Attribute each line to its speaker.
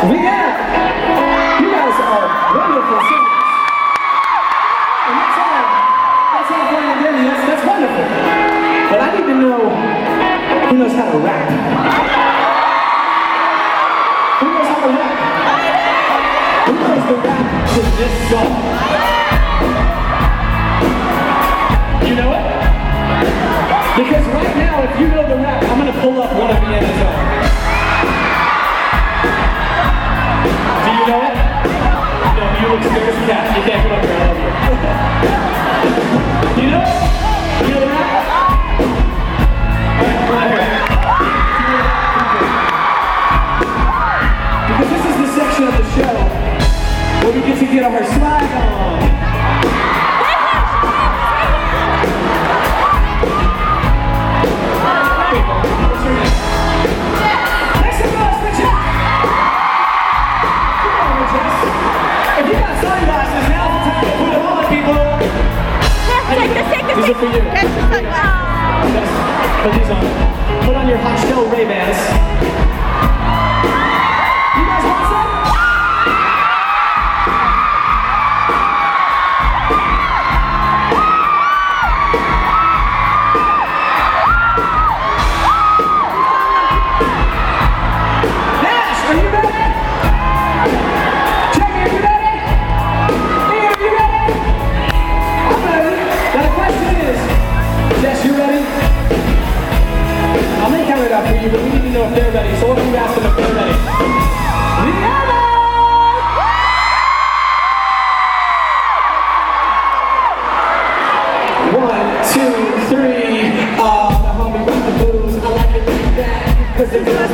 Speaker 1: Vienna! You guys are wonderful singers. And that's all fine and dandy. That's wonderful. But I need to know who knows how to rap. Who knows how to rap? Who knows the rap to this song? You know it? Because right now, if you know the rap, I'm going to pull up one of Vienna's songs. Do you know it? No, you look scared as a cat. You can't come up here, I love you. Do you know it? You know the rap? Alright, come on here. Because this is the section of the show where we get to get our swag on. These are for you.
Speaker 2: Catch the sunglasses.
Speaker 1: Yes. Put these on. Put on your hot Chelle Rae bands. You guys want some? Nash, are you ready? Jackie, are you ready? Ian, are you ready? I'm ready. Now the question is, Jess, you ready? I'm gonna count it out for you, but we need to know if they're ready. So what do you ask them if they're ready? Vienna! 1, 2, 3. The homie with the blues. I like it like that. 'Cause the girls